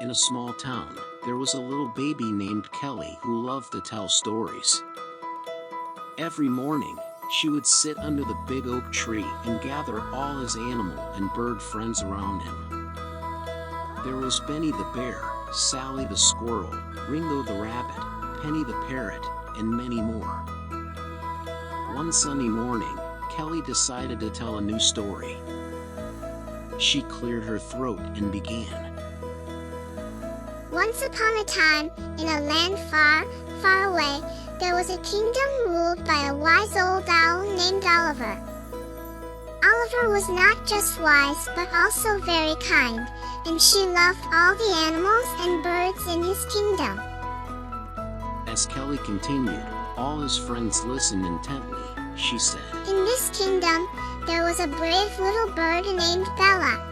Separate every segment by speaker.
Speaker 1: In a small town, there was a little baby named Kelly who loved to tell stories. Every morning, she would sit under the big oak tree and gather all his animal and bird friends around him. There was Benny the bear, Sally the squirrel, Ringo the rabbit, Penny the parrot, and many more. One sunny morning, Kelly decided to tell a new story. She cleared her throat and began.
Speaker 2: Once upon a time, in a land far, far away, there was a kingdom ruled by a wise old owl named Oliver. Oliver was not just wise but also very kind, and she loved all the animals and birds in his kingdom.
Speaker 1: As Kelly continued, all his friends listened intently. She said,
Speaker 2: In this kingdom, there was a brave little bird named Bella.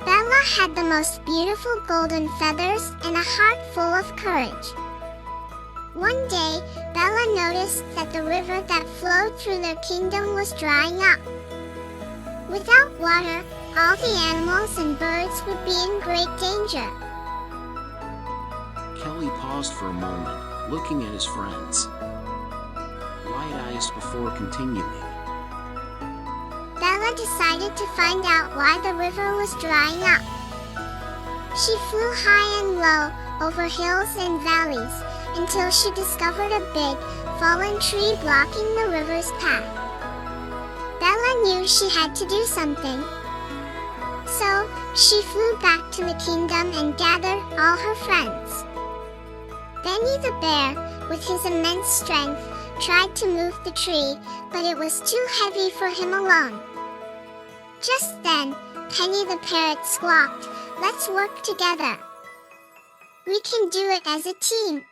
Speaker 2: Bella had the most beautiful golden feathers and a heart full of courage. One day, Bella noticed that the river that flowed through their kingdom was drying up. Without water, all the animals and birds would be in great danger.
Speaker 1: Kelly paused for a moment, looking at his friends. Wide-eyed before continuing.
Speaker 2: Bella decided to find out why the river was drying up. She flew high and low, over hills and valleys, until she discovered a big, fallen tree blocking the river's path. Bella knew she had to do something. So, she flew back to the kingdom and gathered all her friends. Benny the bear, with his immense strength, tried to move the tree, but it was too heavy for him alone. Just then, Penny the parrot squawked, "Let's work together. We can do it as a team."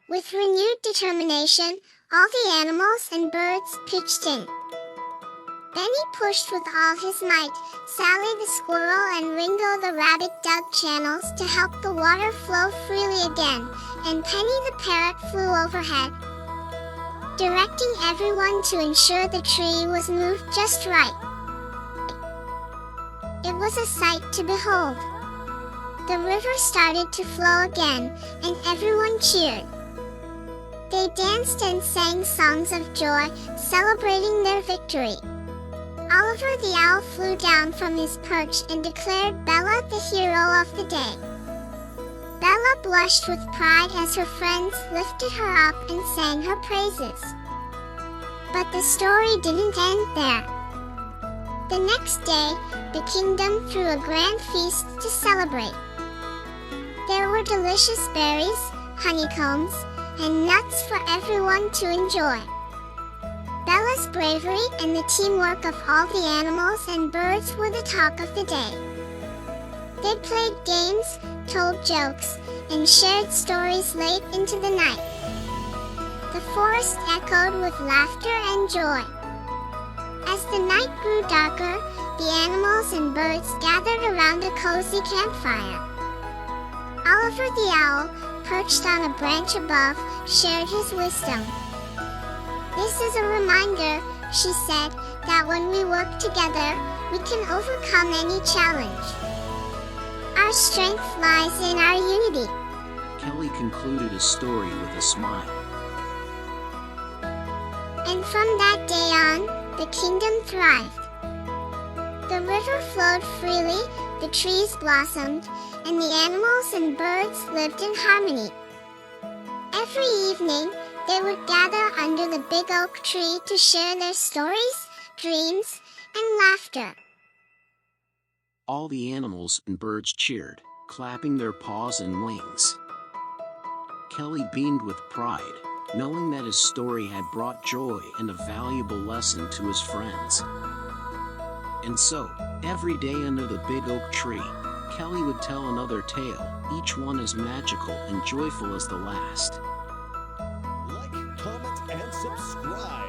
Speaker 2: With renewed determination, all the animals and birds pitched in. Benny pushed with all his might, Sally the squirrel and Ringo the rabbit dug channels to help the water flow freely again, and Penny the parrot flew overhead, directing everyone to ensure the tree was moved just right. It was a sight to behold. The river started to flow again, and everyone cheered. They danced and sang songs of joy, celebrating their victory. Oliver the owl flew down from his perch and declared Bella the hero of the day. Bella blushed with pride as her friends lifted her up and sang her praises. But the story didn't end there. The next day, the kingdom threw a grand feast to celebrate. There were delicious berries, honeycombs, and nuts for everyone to enjoy. Bella's bravery and the teamwork of all the animals and birds were the talk of the day. They played games, told jokes, and shared stories late into the night. The forest echoed with laughter and joy. As the night grew darker, the animals and birds gathered around a cozy campfire. Oliver the owl, perched on a branch above, shared his wisdom. "This is a reminder," she said, "that when we work together, we can overcome any challenge. Our strength lies in our unity."
Speaker 1: Kelly concluded his story with a smile.
Speaker 2: And from that day on, the kingdom thrived. The river flowed freely, the trees blossomed, and the animals and birds lived in harmony. Every evening, they would gather under the big oak tree to share their stories, dreams, and laughter.
Speaker 1: All the animals and birds cheered, clapping their paws and wings. Kelly beamed with pride, knowing that his story had brought joy and a valuable lesson to his friends. And so, every day under the big oak tree, Kelly would tell another tale, each one as magical and joyful as the last.
Speaker 3: Like, comment, and subscribe.